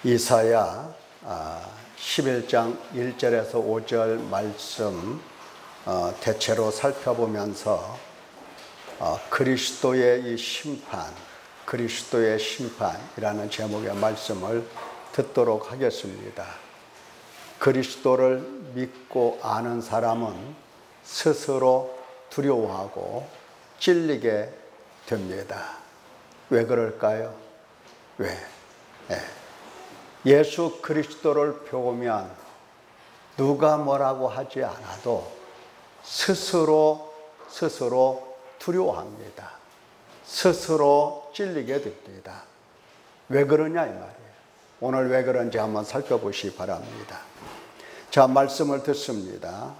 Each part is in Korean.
이사야 11장 1절에서 5절 말씀 대체로 살펴보면서 그리스도의 이 심판, 그리스도의 심판이라는 제목의 말씀을 듣도록 하겠습니다. 그리스도를 믿고 아는 사람은 스스로 두려워하고 찔리게 됩니다. 왜 그럴까요? 왜? 예수 그리스도를 배우면 누가 뭐라고 하지 않아도 스스로 두려워합니다. 스스로 찔리게 됩니다. 왜 그러냐 이 말이에요. 오늘 왜 그런지 한번 살펴보시기 바랍니다. 자, 말씀을 듣습니다.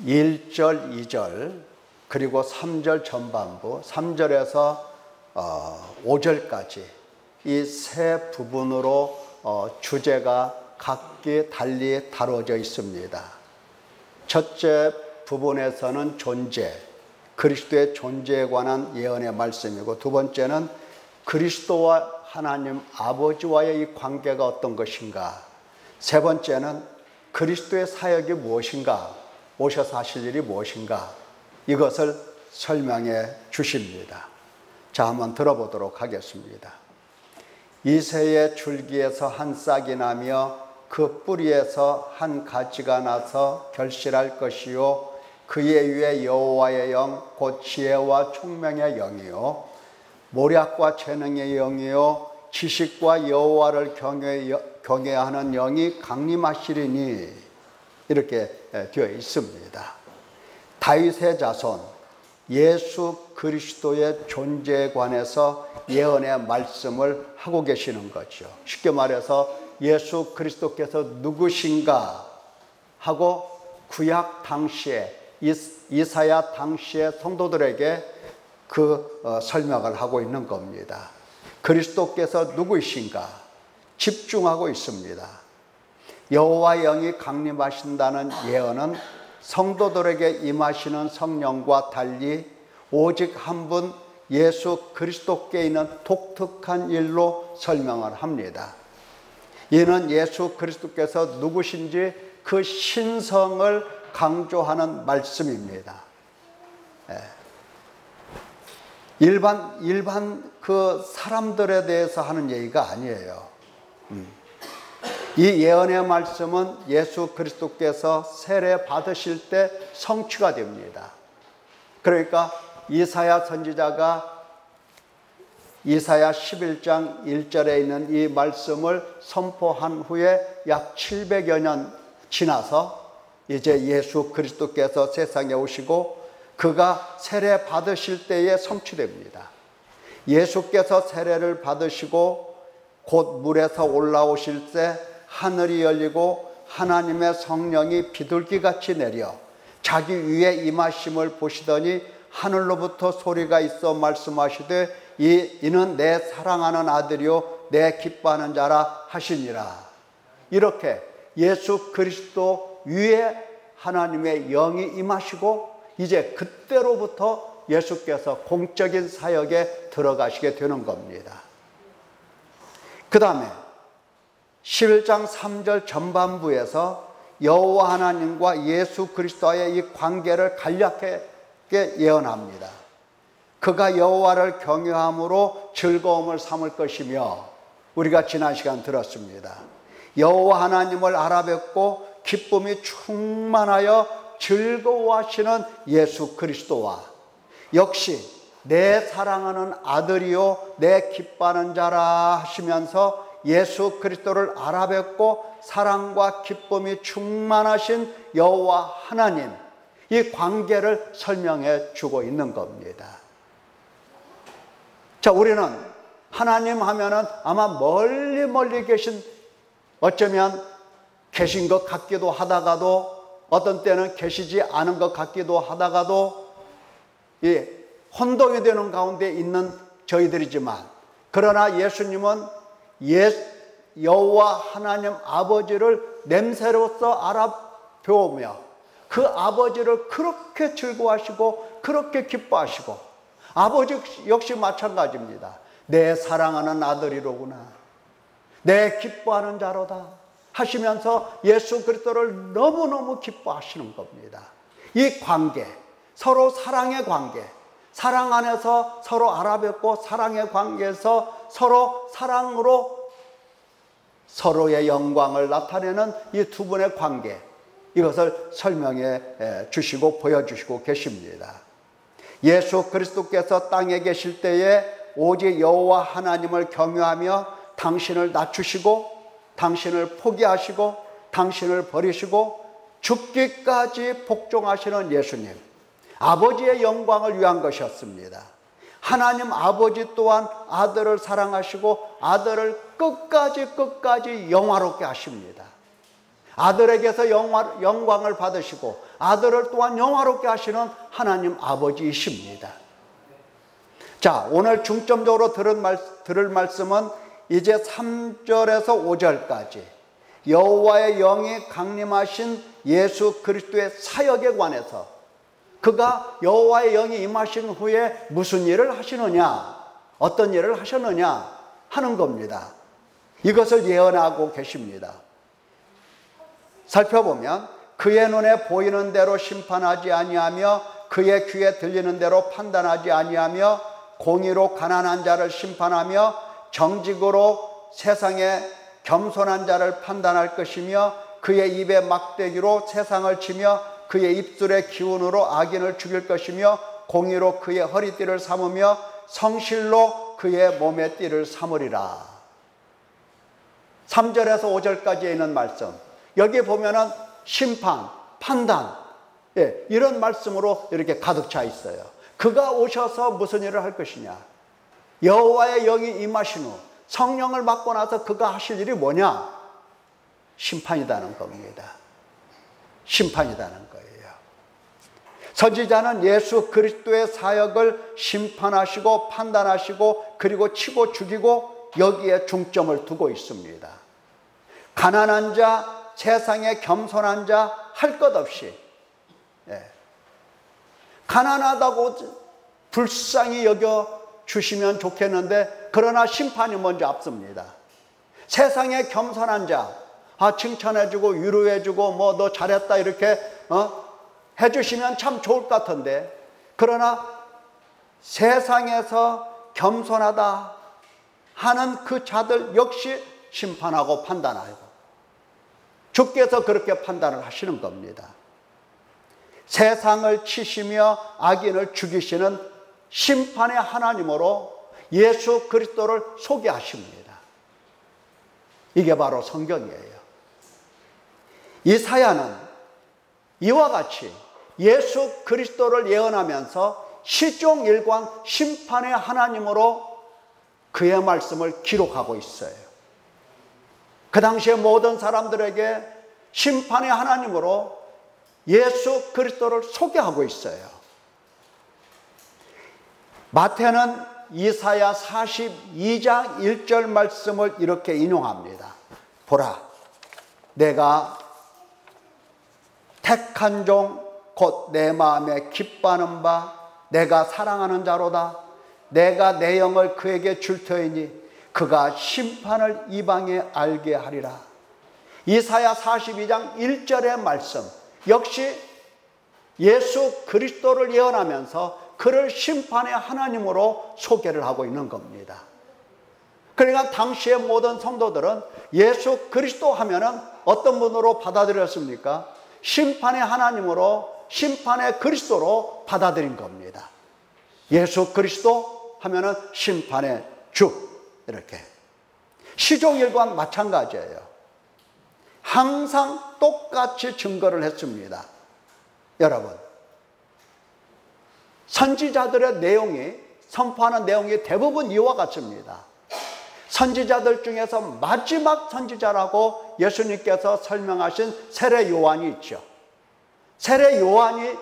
1절, 2절 그리고 3절 전반부 3절에서 5절까지 이 세 부분으로 주제가 각기 달리 다뤄져 있습니다. 첫째 부분에서는 존재, 그리스도의 존재에 관한 예언의 말씀이고, 두 번째는 그리스도와 하나님 아버지와의 이 관계가 어떤 것인가, 세 번째는 그리스도의 사역이 무엇인가, 오셔서 하실 일이 무엇인가, 이것을 설명해 주십니다. 자, 한번 들어보도록 하겠습니다. 이새의 줄기에서 한 싹이 나며 그 뿌리에서 한 가지가 나서 결실할 것이요, 그의 위에 여호와의 영 곧 지혜와 총명의 영이요 모략과 재능의 영이요 지식과 여호와를 경외하는 영이 강림하시리니, 이렇게 되어 있습니다. 다윗의 자손 예수 그리스도의 존재에 관해서 예언의 말씀을 하고 계시는 거죠. 쉽게 말해서 예수 그리스도께서 누구신가 하고 구약 당시에 이사야 당시의 성도들에게 그 설명을 하고 있는 겁니다. 그리스도께서 누구이신가 집중하고 있습니다. 여호와의 영이 강림하신다는 예언은 성도들에게 임하시는 성령과 달리 오직 한 분 예수 그리스도께 있는 독특한 일로 설명을 합니다. 이는 예수 그리스도께서 누구신지 그 신성을 강조하는 말씀입니다. 일반 그 사람들에 대해서 하는 얘기가 아니에요. 이 예언의 말씀은 예수 그리스도께서 세례 받으실 때 성취가 됩니다. 그러니까 이사야 선지자가 이사야 11장 1절에 있는 이 말씀을 선포한 후에 약 700여 년 지나서 이제 예수 그리스도께서 세상에 오시고 그가 세례 받으실 때에 성취됩니다. 예수께서 세례를 받으시고 곧 물에서 올라오실 때 하늘이 열리고 하나님의 성령이 비둘기같이 내려 자기 위에 임하심을 보시더니 하늘로부터 소리가 있어 말씀하시되 이는 내 사랑하는 아들이요 내 기뻐하는 자라 하시니라. 이렇게 예수 그리스도 위에 하나님의 영이 임하시고 이제 그때로부터 예수께서 공적인 사역에 들어가시게 되는 겁니다. 그 다음에 11장 3절 전반부에서 여호와 하나님과 예수 그리스도와의 이 관계를 간략하게 예언합니다. 그가 여호와를 경외함으로 즐거움을 삼을 것이며, 우리가 지난 시간 들었습니다. 여호와 하나님을 알아뵙고 기쁨이 충만하여 즐거워하시는 예수 그리스도와 역시 내 사랑하는 아들이요 내 기뻐하는 자라 하시면서 예수 그리스도를 알아뵙고 사랑과 기쁨이 충만하신 여호와 하나님, 이 관계를 설명해 주고 있는 겁니다. 자, 우리는 하나님 하면은 아마 멀리 계신, 어쩌면 계신 것 같기도 하다가도 어떤 때는 계시지 않은 것 같기도 하다가도 혼동이 되는 가운데 있는 저희들이지만, 그러나 예수님은 여호와 하나님 아버지를 냄새로서 알아배우며 그 아버지를 그렇게 즐거워하시고 그렇게 기뻐하시고, 아버지 역시 마찬가지입니다. 내 사랑하는 아들이로구나. 내 기뻐하는 자로다 하시면서 예수 그리스도를 너무너무 기뻐하시는 겁니다. 이 관계, 서로 사랑의 관계, 사랑 안에서 서로 알아뵙고 사랑의 관계에서 서로 사랑으로 서로의 영광을 나타내는 이 두 분의 관계, 이것을 설명해 주시고 보여주시고 계십니다. 예수 그리스도께서 땅에 계실 때에 오직 여호와 하나님을 경외하며 당신을 낮추시고 당신을 포기하시고 당신을 버리시고 죽기까지 복종하시는 예수님, 아버지의 영광을 위한 것이었습니다. 하나님 아버지 또한 아들을 사랑하시고 아들을 끝까지 영화롭게 하십니다. 아들에게서 영광을 받으시고 아들을 또한 영화롭게 하시는 하나님 아버지이십니다. 자, 오늘 중점적으로 들을 말씀은 이제 3절에서 5절까지 여호와의 영이 강림하신 예수 그리스도의 사역에 관해서 그가 여호와의 영이 임하신 후에 무슨 일을 하시느냐, 어떤 일을 하셨느냐 하는 겁니다. 이것을 예언하고 계십니다. 살펴보면 그의 눈에 보이는 대로 심판하지 아니하며 그의 귀에 들리는 대로 판단하지 아니하며 공의로 가난한 자를 심판하며 정직으로 세상에 겸손한 자를 판단할 것이며 그의 입에 막대기로 세상을 치며 그의 입술의 기운으로 악인을 죽일 것이며 공의로 그의 허리띠를 삼으며 성실로 그의 몸의 띠를 삼으리라. 3절에서 5절까지에 있는 말씀, 여기 보면은 심판, 판단, 이런 말씀으로 이렇게 가득 차 있어요. 그가 오셔서 무슨 일을 할 것이냐, 여호와의 영이 임하신 후 성령을 받고 나서 그가 하실 일이 뭐냐? 심판이라는 겁니다. 심판이라는 거예요. 선지자는 예수 그리스도의 사역을 심판하시고 판단하시고 그리고 치고 죽이고 여기에 중점을 두고 있습니다. 가난한 자, 세상에 겸손한 자 할 것 없이, 가난하다고 불쌍히 여겨 주시면 좋겠는데 그러나 심판이 먼저 앞섭니다. 세상에 겸손한 자, 칭찬해주고 위로해주고 뭐 너 잘했다 이렇게 해주시면 참 좋을 것 같은데, 그러나 세상에서 겸손하다 하는 그 자들 역시 심판하고 판단하고 주께서 그렇게 판단을 하시는 겁니다. 세상을 치시며 악인을 죽이시는 심판의 하나님으로 예수 그리스도를 소개하십니다. 이게 바로 성경이에요. 이사야는 이와 같이 예수 그리스도를 예언하면서 시종일관 심판의 하나님으로 그의 말씀을 기록하고 있어요. 그 당시에 모든 사람들에게 심판의 하나님으로 예수 그리스도를 소개하고 있어요. 마태는 이사야 42장 1절 말씀을 이렇게 인용합니다. 보라, 내가 택한 종 곧 내 마음에 기뻐하는 바 내가 사랑하는 자로다. 내가 내 영을 그에게 줄 터이니 그가 심판을 이방에 알게 하리라. 이사야 42장 1절의 말씀 역시 예수 그리스도를 예언하면서 그를 심판의 하나님으로 소개를 하고 있는 겁니다. 그러니까 당시의 모든 성도들은 예수 그리스도 하면은 어떤 분으로 받아들였습니까? 심판의 하나님으로, 심판의 그리스도로 받아들인 겁니다. 예수 그리스도 하면은 심판의 주, 이렇게. 시종일관 마찬가지예요. 항상 똑같이 증거를 했습니다. 여러분, 선지자들의 내용이, 선포하는 내용이 대부분 이와 같습니다. 선지자들 중에서 마지막 선지자라고 예수님께서 설명하신 세례 요한이 있죠. 세례 요한이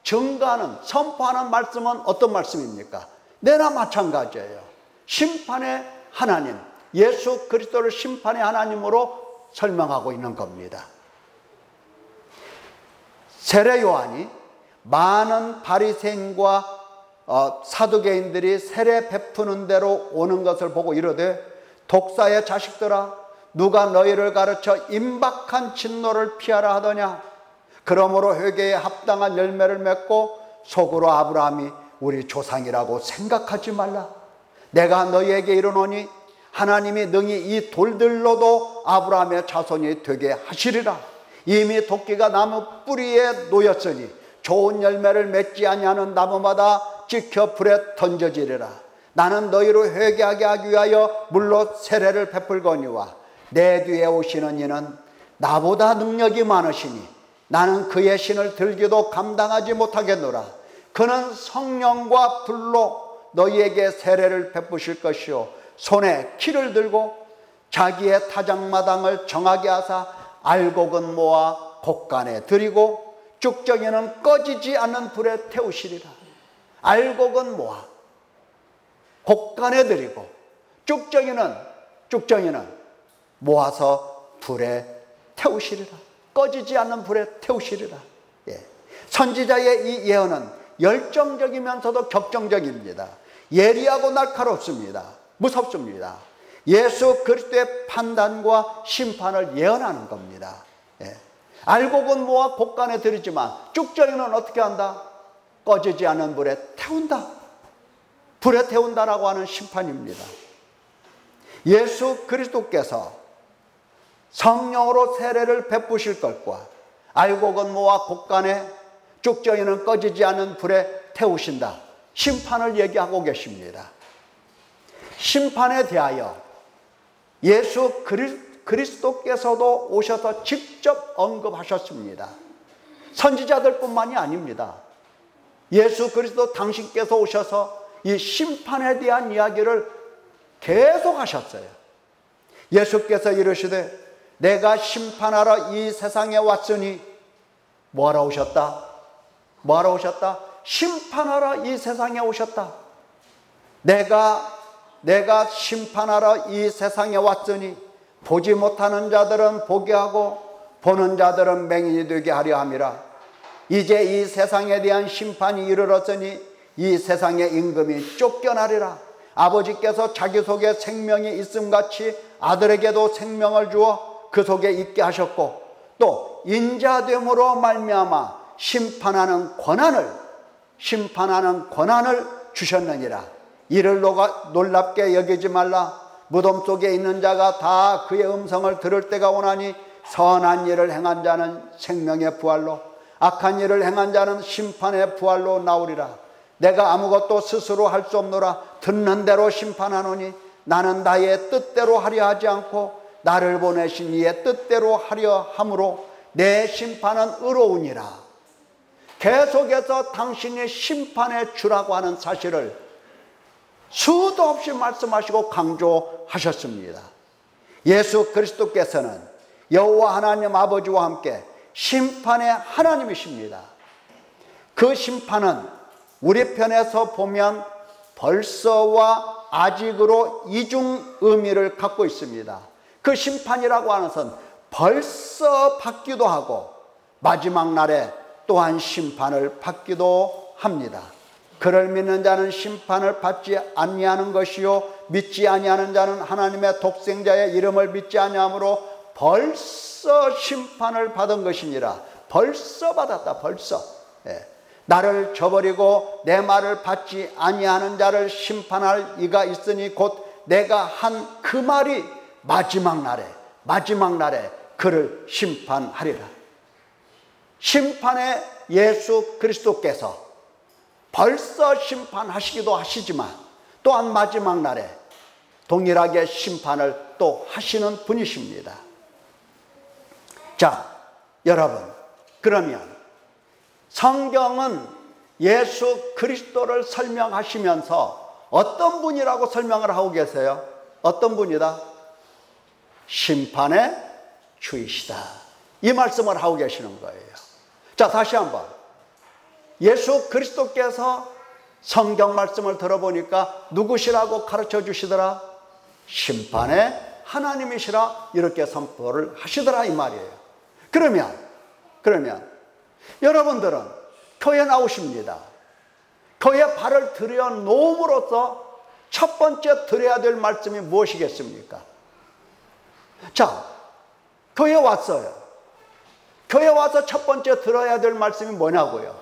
증거하는, 선포하는 말씀은 어떤 말씀입니까? 내나 마찬가지예요. 심판의 하나님, 예수 그리스도를 심판의 하나님으로 설명하고 있는 겁니다. 세례 요한이 많은 바리새인과 사두개인들이 세례 베푸는 대로 오는 것을 보고 이르되, 독사의 자식들아, 누가 너희를 가르쳐 임박한 진노를 피하라 하더냐? 그러므로 회개에 합당한 열매를 맺고 속으로 아브라함이 우리 조상이라고 생각하지 말라. 내가 너희에게 이르노니 하나님이 능히 이 돌들로도 아브라함의 자손이 되게 하시리라. 이미 도끼가 나무 뿌리에 놓였으니 좋은 열매를 맺지 아니하는 나무마다 찍혀 불에 던져지리라. 나는 너희로 회개하게 하기 위하여 물로 세례를 베풀거니와 내 뒤에 오시는 이는 나보다 능력이 많으시니 나는 그의 신을 들기도 감당하지 못하겠노라. 그는 성령과 불로 너희에게 세례를 베푸실 것이요 손에 키를 들고 자기의 타작마당을 정하게 하사 알곡은 모아 곡간에 들이고 쭉정이는 꺼지지 않는 불에 태우시리라. 알곡은 모아 곡간에 들이고 쭉정이는 모아서 불에 태우시리라. 꺼지지 않는 불에 태우시리라. 예. 선지자의 이 예언은 열정적이면서도 격정적입니다. 예리하고 날카롭습니다. 무섭습니다. 예수 그리스도의 판단과 심판을 예언하는 겁니다. 예. 알곡은 모아 곡간에 들이지만 쭉정이는 어떻게 한다? 꺼지지 않는 불에 태운다. 불에 태운다라고 하는 심판입니다. 예수 그리스도께서 성령으로 세례를 베푸실 것과 알곡은 모아 곡간에 쭉정이는 꺼지지 않는 불에 태우신다. 심판을 얘기하고 계십니다. 심판에 대하여 예수 그리스도께서도 오셔서 직접 언급하셨습니다. 선지자들뿐만이 아닙니다. 예수 그리스도 당신께서 오셔서 이 심판에 대한 이야기를 계속 하셨어요. 예수께서 이르시되 내가 심판하러 이 세상에 왔으니 뭐하러 오셨다? 뭐하러 오셨다? 심판하러 이 세상에 오셨다. 내가 심판하러 이 세상에 왔으니 보지 못하는 자들은 보게 하고 보는 자들은 맹인이 되게 하려 함이라. 이제 이 세상에 대한 심판이 이르렀으니 이 세상의 임금이 쫓겨나리라. 아버지께서 자기 속에 생명이 있음같이 아들에게도 생명을 주어 그 속에 있게 하셨고 또 인자됨으로 말미암아 심판하는 권한을 주셨느니라. 이를 놀랍게 여기지 말라. 무덤 속에 있는 자가 다 그의 음성을 들을 때가 오나니 선한 일을 행한 자는 생명의 부활로 악한 일을 행한 자는 심판의 부활로 나오리라. 내가 아무것도 스스로 할 수 없노라. 듣는 대로 심판하노니 나는 나의 뜻대로 하려 하지 않고 나를 보내신 이의 뜻대로 하려 함으로 내 심판은 의로우니라. 계속해서 당신이 심판의 주라고 하는 사실을 수도 없이 말씀하시고 강조하셨습니다. 예수 그리스도께서는 여호와 하나님 아버지와 함께 심판의 하나님이십니다. 그 심판은 우리 편에서 보면 벌써와 아직으로 이중 의미를 갖고 있습니다. 그 심판이라고 하는 것은 벌써 받기도 하고 마지막 날에 또한 심판을 받기도 합니다. 그를 믿는 자는 심판을 받지 아니하는 것이요 믿지 아니하는 자는 하나님의 독생자의 이름을 믿지 아니하므로 벌써 심판을 받은 것이니라. 벌써 받았다. 벌써. 예. 나를 저버리고 내 말을 받지 아니하는 자를 심판할 이가 있으니 곧 내가 한 그 말이 마지막 날에 그를 심판하리라. 심판의 예수 그리스도께서 벌써 심판하시기도 하시지만 또한 마지막 날에 동일하게 심판을 또 하시는 분이십니다. 자, 여러분, 그러면 성경은 예수 그리스도를 설명하시면서 어떤 분이라고 설명을 하고 계세요? 어떤 분이다? 심판의 주이시다. 이 말씀을 하고 계시는 거예요. 자, 다시 한번. 예수 그리스도께서 성경 말씀을 들어보니까 누구시라고 가르쳐 주시더라? 심판의 하나님이시라 이렇게 선포를 하시더라 이 말이에요. 그러면 여러분들은 교회 나오십니다. 교회 발을 들여 놓음으로써 첫 번째 들어야 될 말씀이 무엇이겠습니까? 자, 교회 왔어요. 교회 와서 첫 번째 들어야 될 말씀이 뭐냐고요?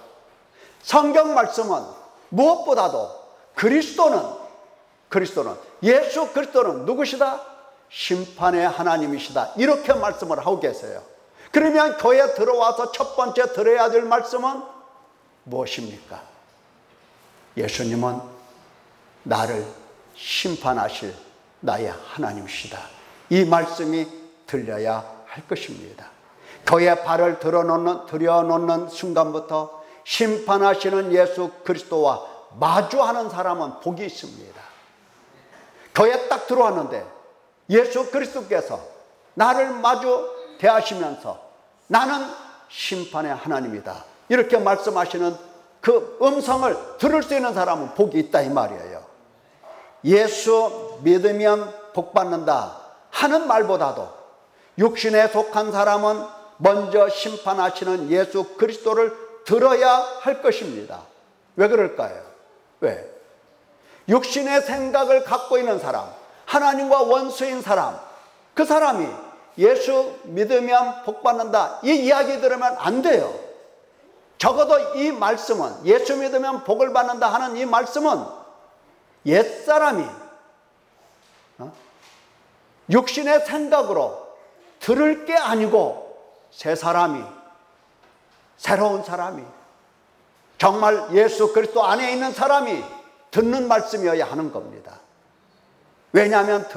성경 말씀은 무엇보다도 예수 그리스도는 누구시다? 심판의 하나님이시다. 이렇게 말씀을 하고 계세요. 그러면 교회에 들어와서 첫 번째 들어야 될 말씀은 무엇입니까? 예수님은 나를 심판하실 나의 하나님이시다. 이 말씀이 들려야 할 것입니다. 교회에 발을 들여놓는 순간부터 심판하시는 예수 그리스도와 마주하는 사람은 복이 있습니다. 교회에 딱 들어왔는데 예수 그리스도께서 나를 마주 대하시면서 나는 심판의 하나님이다, 이렇게 말씀하시는 그 음성을 들을 수 있는 사람은 복이 있다, 이 말이에요. 예수 믿으면 복 받는다 하는 말보다도 육신에 속한 사람은 먼저 심판하시는 예수 그리스도를 들어야 할 것입니다. 왜 그럴까요? 왜? 육신의 생각을 갖고 있는 사람, 하나님과 원수인 사람, 그 사람이 예수 믿으면 복 받는다 이 이야기 들으면 안 돼요. 적어도 이 말씀은, 예수 믿으면 복을 받는다 하는 이 말씀은 옛사람이 육신의 생각으로 들을 게 아니고 새 사람이, 새로운 사람이, 정말 예수 그리스도 안에 있는 사람이 듣는 말씀이어야 하는 겁니다. 왜냐하면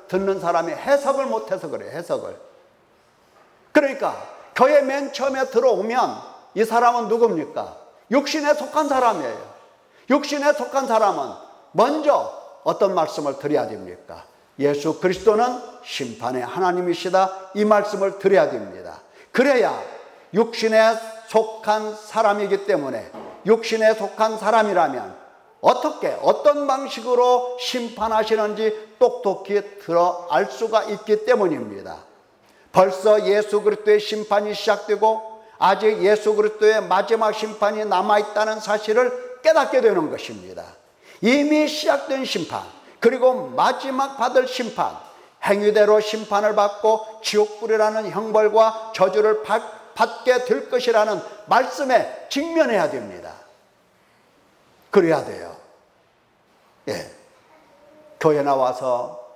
듣는 사람이 해석을 못해서 그래요. 해석을. 그러니까 교회 맨 처음에 들어오면 이 사람은 누굽니까? 육신에 속한 사람이에요. 육신에 속한 사람은 먼저 어떤 말씀을 드려야 됩니까? 예수 그리스도는 심판의 하나님이시다, 이 말씀을 드려야 됩니다. 그래야 육신에 속한 사람이기 때문에, 육신에 속한 사람이라면 어떻게, 어떤 방식으로 심판하시는지 똑똑히 들어 알 수가 있기 때문입니다. 벌써 예수 그리스도의 심판이 시작되고 아직 예수 그리스도의 마지막 심판이 남아있다는 사실을 깨닫게 되는 것입니다. 이미 시작된 심판, 그리고 마지막 받을 심판, 행위대로 심판을 받고 지옥불이라는 형벌과 저주를 받게 될 것이라는 말씀에 직면해야 됩니다. 그래야 돼요. 예. 교회 나와서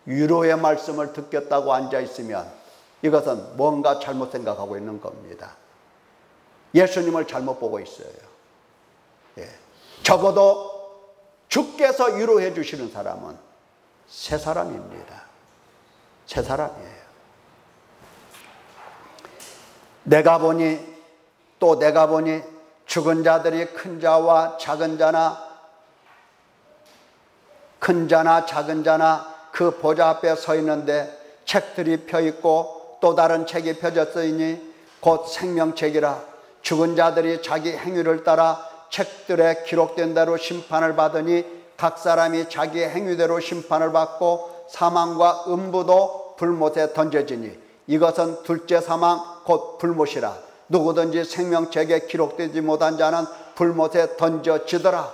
위로의 말씀을 듣겠다고 앉아있으면 이것은 뭔가 잘못 생각하고 있는 겁니다. 예수님을 잘못 보고 있어요. 예. 적어도 주께서 위로해 주시는 사람은 새 사람입니다. 새 사람이에요. 내가 보니 죽은 자들이 큰 자와 작은 자나, 큰 자나 작은 자나 그 보좌 앞에 서 있는데 책들이 펴 있고 또 다른 책이 펴졌으니 곧 생명책이라. 죽은 자들이 자기 행위를 따라 책들에 기록된 대로 심판을 받으니 각 사람이 자기 행위대로 심판을 받고 사망과 음부도 불못에 던져지니 이것은 둘째 사망 곧 불못이라. 누구든지 생명책에 기록되지 못한 자는 불못에 던져지더라.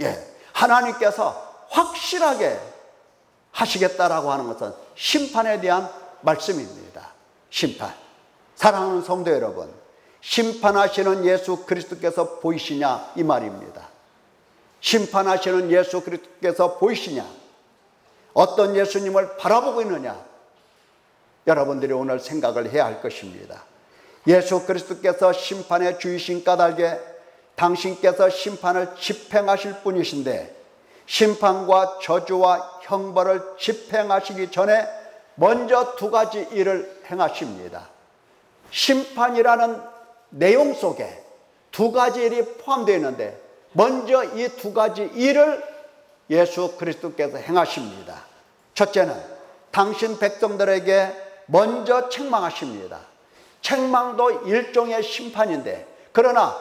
예, 하나님께서 확실하게 하시겠다라고 하는 것은 심판에 대한 말씀입니다. 심판. 사랑하는 성도 여러분, 심판하시는 예수 그리스도께서 보이시냐 이 말입니다. 심판하시는 예수 그리스도께서 보이시냐, 어떤 예수님을 바라보고 있느냐, 여러분들이 오늘 생각을 해야 할 것입니다. 예수 그리스도께서 심판의 주이신 까닭에 당신께서 심판을 집행하실 분이신데, 심판과 저주와 형벌을 집행하시기 전에 먼저 두 가지 일을 행하십니다. 심판이라는 내용 속에 두 가지 일이 포함되어 있는데 먼저 이 두 가지 일을 예수 그리스도께서 행하십니다. 첫째는 당신 백성들에게 먼저 책망하십니다. 책망도 일종의 심판인데, 그러나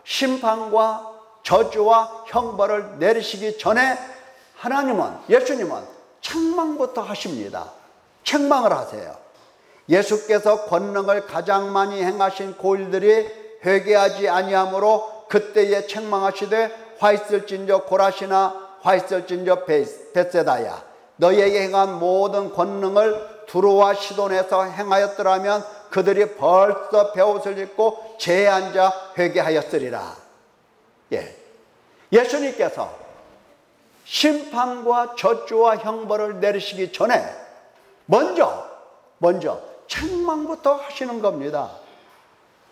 심판과 저주와 형벌을 내리시기 전에 하나님은, 예수님은 책망부터 하십니다. 책망을 하세요. 예수께서 권능을 가장 많이 행하신 그 일들이 회개하지 아니하므로 그때에 책망하시되 화 있을진저 고라시나 화 있을진저 벳세다야, 너희에게 행한 모든 권능을 두로와 시돈에서 행하였더라면 그들이 벌써 베옷을 입고 제에 앉아 회개하였으리라. 예수님께서 심판과 저주와 형벌을 내리시기 전에 먼저 책망부터 하시는 겁니다.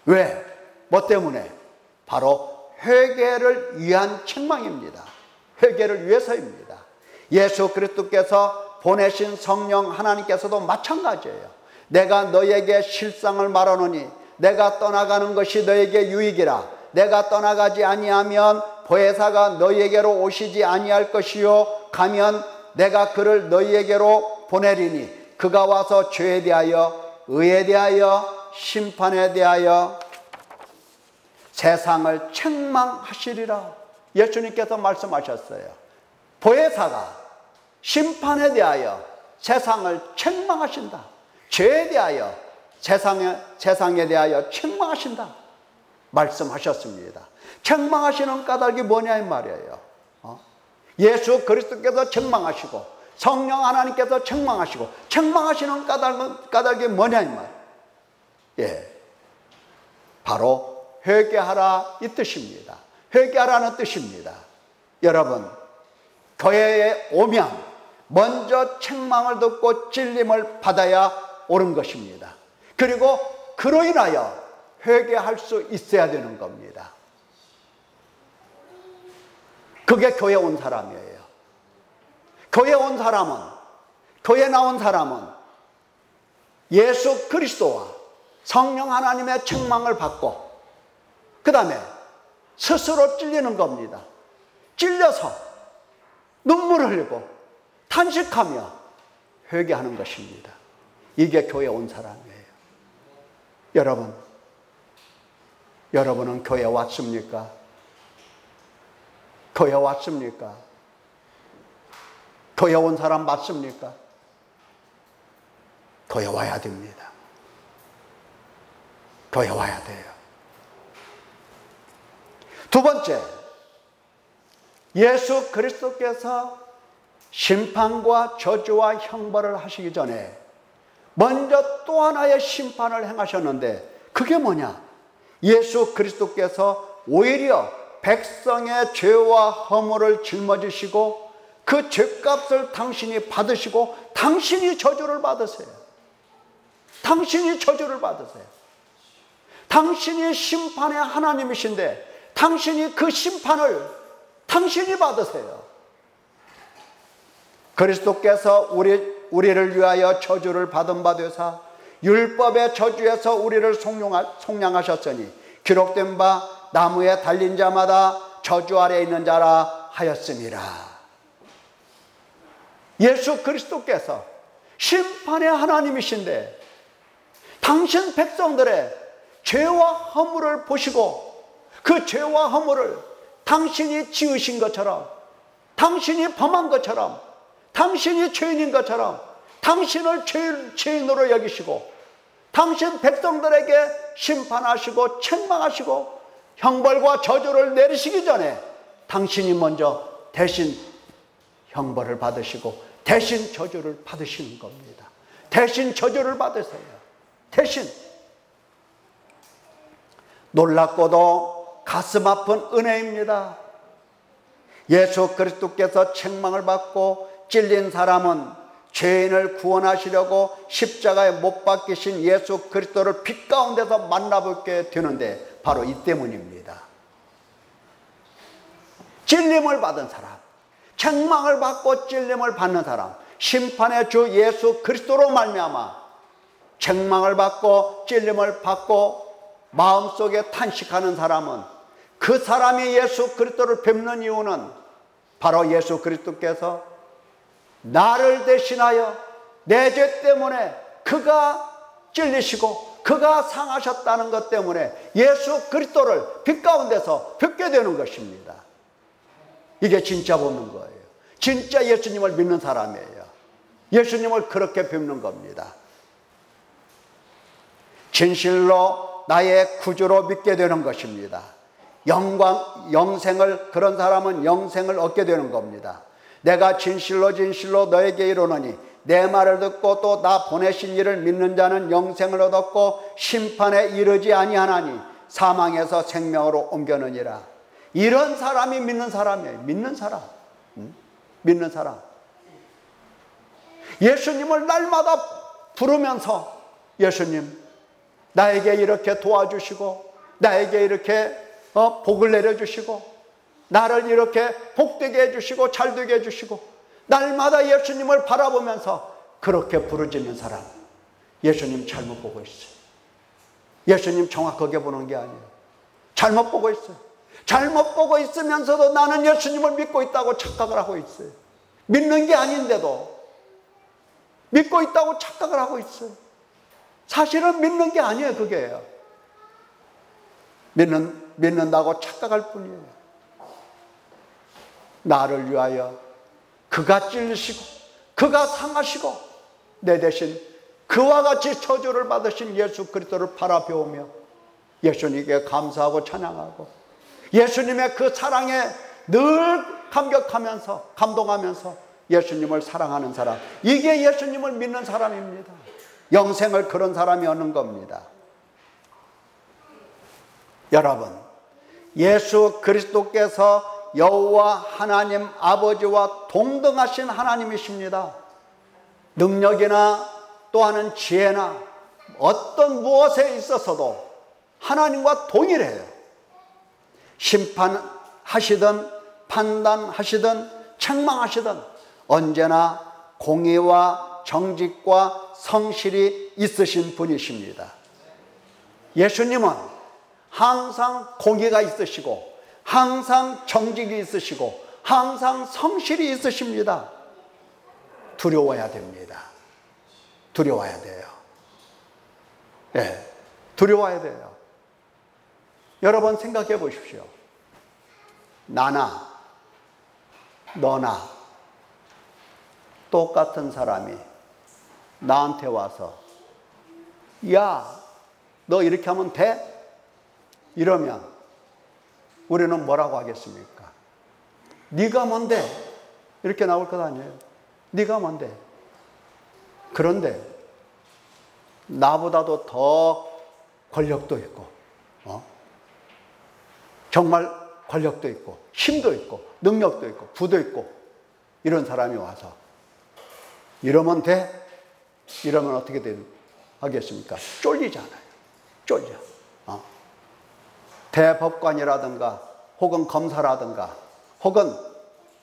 왜? 뭐 때문에? 바로 회개를 위한 책망입니다. 회개를 위해서입니다. 예수 그리스도께서 보내신 성령 하나님께서도 마찬가지예요. 내가 너에게 실상을 말하노니 내가 떠나가는 것이 너에게 유익이라. 내가 떠나가지 아니하면 보혜사가 너희에게로 오시지 아니할 것이요 가면 내가 그를 너희에게로 보내리니 그가 와서 죄에 대하여 의에 대하여 심판에 대하여 세상을 책망하시리라. 예수님께서 말씀하셨어요. 보혜사가 심판에 대하여 세상을 책망하신다. 죄에 대하여 세상에 대하여 책망하신다 말씀하셨습니다. 책망하시는 까닭이 뭐냐 이 말이에요. 예수 그리스도께서 책망하시고 성령 하나님께서 책망하시고 책망하시는 까닭이 뭐냐 이 말. 바로 회개하라 이 뜻입니다. 회개하라는 뜻입니다. 여러분, 교회에 오면 먼저 책망을 듣고 찔림을 받아야 옳은 것입니다. 그리고 그로 인하여 회개할 수 있어야 되는 겁니다. 그게 교회 온 사람이에요. 교회 나온 사람은 예수 그리스도와 성령 하나님의 책망을 받고 그 다음에 스스로 찔리는 겁니다. 찔려서 눈물을 흘리고 탄식하며 회개하는 것입니다. 이게 교회 온 사람이에요. 여러분은 교회 왔습니까? 교회 왔습니까? 교회 온 사람 맞습니까? 교회 와야 됩니다. 교회 와야 돼요. 두 번째, 예수 그리스도께서 심판과 저주와 형벌을 하시기 전에 먼저 또 하나의 심판을 행하셨는데 그게 뭐냐? 예수 그리스도께서 오히려 백성의 죄와 허물을 짊어지시고 그 죄값을 당신이 받으시고 당신이 저주를 받으세요. 당신이 저주를 받으세요. 당신이 심판의 하나님이신데 당신이 그 심판을 당신이 받으세요. 그리스도께서 우리를 위하여 저주를 받은 바 되사 율법의 저주에서 우리를 속량하셨으니 기록된 바 나무에 달린 자마다 저주 아래 있는 자라 하였습니다. 예수 그리스도께서 심판의 하나님이신데 당신 백성들의 죄와 허물을 보시고 그 죄와 허물을 당신이 지으신 것처럼, 당신이 범한 것처럼, 당신이 죄인인 것처럼 당신을 죄인으로 여기시고 당신 백성들에게 심판하시고 책망하시고 형벌과 저주를 내리시기 전에 당신이 먼저 대신 형벌을 받으시고 대신 저주를 받으시는 겁니다. 대신 저주를 받으세요. 대신. 놀랍고도 가슴 아픈 은혜입니다. 예수 그리스도께서 책망을 받고 찔린 사람은 죄인을 구원하시려고 십자가에 못 박히신 예수 그리스도를 빛 가운데서 만나보게 되는데 바로 이 때문입니다. 찔림을 받은 사람, 책망을 받고 찔림을 받는 사람, 심판의 주 예수 그리스도로 말미암아 책망을 받고 찔림을 받고 마음속에 탄식하는 사람은 그 사람이 예수 그리스도를 뵙는 이유는 바로 예수 그리스도께서 나를 대신하여 내 죄 때문에 그가 찔리시고 그가 상하셨다는 것 때문에 예수 그리스도를 빛 가운데서 뵙게 되는 것입니다. 이게 진짜 보는 거예요. 진짜 예수님을 믿는 사람이에요. 예수님을 그렇게 뵙는 겁니다. 진실로 나의 구주로 믿게 되는 것입니다. 그런 사람은 영생을 얻게 되는 겁니다. 내가 진실로 너에게 이르노니 내 말을 듣고 또 나 보내신 이를 믿는 자는 영생을 얻었고 심판에 이르지 아니하나니 사망에서 생명으로 옮겨느니라. 이런 사람이 믿는 사람이에요. 믿는 사람. 믿는 사람. 예수님을 날마다 부르면서 예수님 나에게 이렇게 도와주시고 나에게 이렇게 복을 내려주시고 나를 이렇게 복되게 해주시고 잘되게 해주시고 날마다 예수님을 바라보면서 그렇게 부르짖는 사람, 예수님 잘못 보고 있어요. 예수님 정확하게 보는 게 아니에요. 잘못 보고 있어요. 잘못 보고 있으면서도 나는 예수님을 믿고 있다고 착각을 하고 있어요. 믿는 게 아닌데도 믿고 있다고 착각을 하고 있어요. 사실은 믿는 게 아니에요. 그게요. 믿는다고 착각할 뿐이에요. 나를 위하여 그가 찔리시고 그가 상하시고 내 대신 그와 같이 저주를 받으신 예수 그리스도를 바라보며 예수님께 감사하고 찬양하고 예수님의 그 사랑에 늘 감격하면서 감동하면서 예수님을 사랑하는 사람, 이게 예수님을 믿는 사람입니다. 영생을 그런 사람이 얻는 겁니다. 여러분, 예수 그리스도께서 여호와 하나님 아버지와 동등하신 하나님이십니다. 능력이나 또한 지혜나 어떤 무엇에 있어서도 하나님과 동일해요. 심판하시든 판단하시든 책망하시든 언제나 공의와 정직과 성실이 있으신 분이십니다. 예수님은 항상 공의가 있으시고 항상 정직이 있으시고 항상 성실이 있으십니다. 두려워야 됩니다. 두려워야 돼요. 네, 두려워야 돼요. 여러분 생각해 보십시오. 나나 너나 똑같은 사람이 나한테 와서 야, 너 이렇게 하면 돼? 이러면 우리는 뭐라고 하겠습니까? 네가 뭔데? 이렇게 나올 것 아니에요. 네가 뭔데? 그런데 나보다도 더 권력도 있고 정말 권력도 있고 힘도 있고 능력도 있고 부도 있고 이런 사람이 와서 이러면 돼? 이러면 어떻게 하겠습니까? 쫄리잖아요. 쫄려. 대법관이라든가 혹은 검사라든가 혹은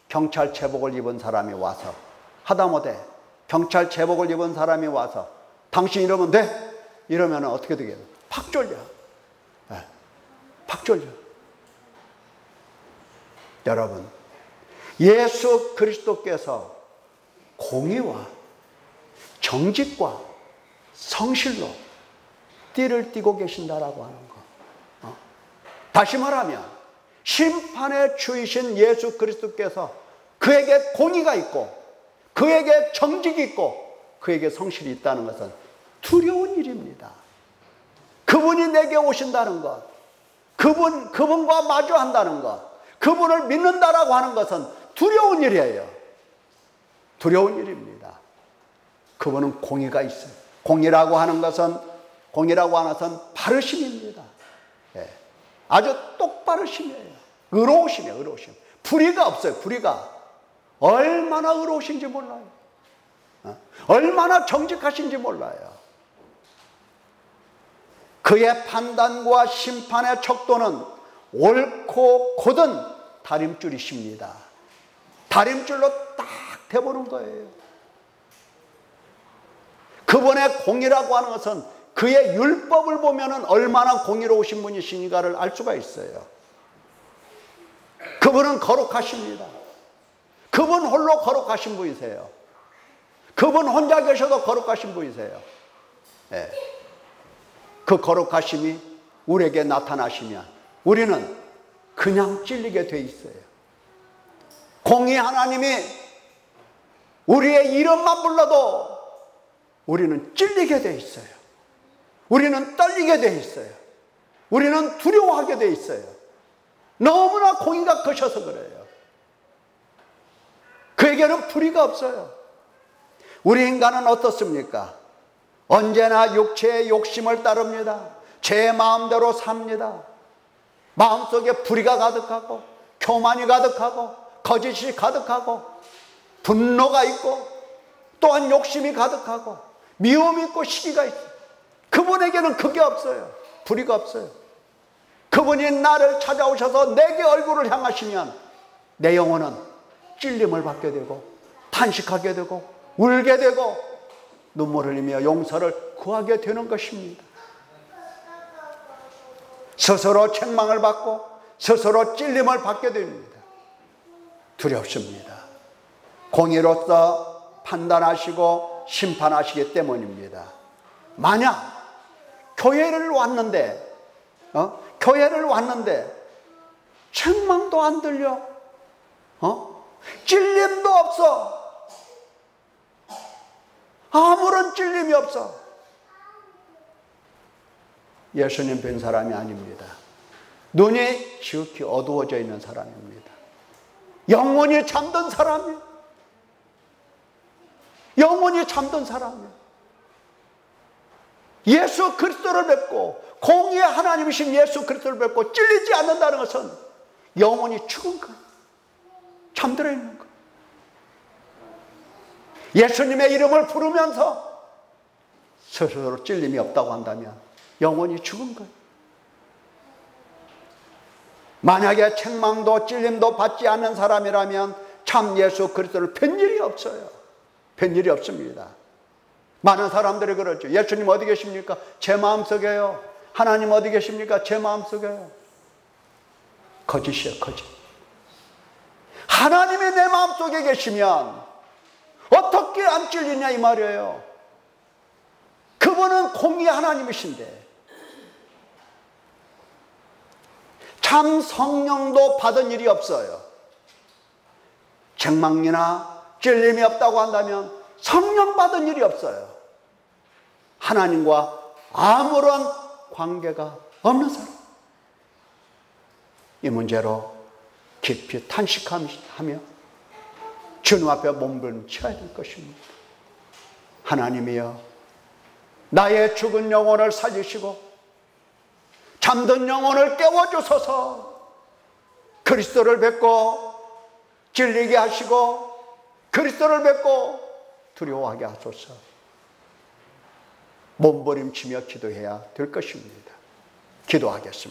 경찰 제복을 입은 사람이 와서 하다못해 경찰 제복을 입은 사람이 와서 당신 이러면 돼? 이러면 어떻게 되겠어요? 팍 쫄려. 네. 팍 쫄려. 여러분, 예수 그리스도께서 공의와 정직과 성실로 띠를 띠고 계신다라고 하는 것. 다시 말하면 심판의 주이신 예수 그리스도께서 그에게 공의가 있고 그에게 정직이 있고 그에게 성실이 있다는 것은 두려운 일입니다. 그분이 내게 오신다는 것, 그분과 마주한다는 것, 그분을 믿는다라고 하는 것은 두려운 일이에요. 두려운 일입니다. 그분은 공의가 있어요. 공의라고 하는 것은 바르심입니다. 예. 아주 똑바르심이에요. 의로우심이에요. 의로우심. 불의가 없어요. 불의가. 얼마나 의로우신지 몰라요. 얼마나 정직하신지 몰라요. 그의 판단과 심판의 척도는 옳고 곧은 다림줄이십니다. 다림줄로 딱 대보는 거예요. 그분의 공의라고 하는 것은 그의 율법을 보면 얼마나 공의로우신 분이신가를 알 수가 있어요. 그분은 거룩하십니다. 그분 홀로 거룩하신 분이세요. 그분 혼자 계셔도 거룩하신 분이세요. 네. 그 거룩하심이 우리에게 나타나시면 우리는 그냥 찔리게 돼 있어요. 공의 하나님이 우리의 이름만 불러도 우리는 찔리게 돼 있어요. 우리는 떨리게 돼 있어요. 우리는 두려워하게 돼 있어요. 너무나 공의가 거셔서 그래요. 그에게는 불의가 없어요. 우리 인간은 어떻습니까? 언제나 육체의 욕심을 따릅니다. 제 마음대로 삽니다. 마음속에 불의가 가득하고 교만이 가득하고 거짓이 가득하고 분노가 있고 또한 욕심이 가득하고 미움이 있고 시기가 있어요. 그분에게는 그게 없어요. 불의가 없어요. 그분이 나를 찾아오셔서 내게 얼굴을 향하시면 내 영혼은 찔림을 받게 되고 탄식하게 되고 울게 되고 눈물을 흘리며 용서를 구하게 되는 것입니다. 스스로 책망을 받고 스스로 찔림을 받게 됩니다. 두렵습니다. 공의로서 판단하시고 심판하시기 때문입니다. 만약 교회를 왔는데 책망도 안 들려, 찔림도 없어, 아무런 찔림이 없어, 예수님 뵌 사람이 아닙니다. 눈이 지극히 어두워져 있는 사람입니다. 영원히 잠든 사람이에요. 영원히 잠든 사람이에요. 예수 그리스도를 뵙고 공의의 하나님이신 예수 그리스도를 뵙고 찔리지 않는다는 것은 영원히 죽은 거예요. 잠들어 있는 거예요. 예수님의 이름을 부르면서 스스로 찔림이 없다고 한다면 영원히 죽은 거예요. 만약에 책망도 찔림도 받지 않는 사람이라면 참 예수 그리스도를 뵌 일이 없어요. 뵌 일이 없습니다. 많은 사람들이 그러죠. 예수님 어디 계십니까? 제 마음속에요. 하나님 어디 계십니까? 제 마음속에요. 거짓이에요, 거짓. 하나님이 내 마음속에 계시면 어떻게 안 찔리냐 이 말이에요. 그분은 공의의 하나님이신데 참 성령도 받은 일이 없어요. 책망이나 찔림이 없다고 한다면 성령 받은 일이 없어요. 하나님과 아무런 관계가 없는 사람. 이 문제로 깊이 탄식하며 주님 앞에 몸부림쳐야 될 것입니다. 하나님이여, 나의 죽은 영혼을 살리시고 잠든 영혼을 깨워주소서. 그리스도를 뵙고 찔리게 하시고 그리스도를 뵙고 두려워하게 하소서. 몸부림치며 기도해야 될 것입니다. 기도하겠습니다.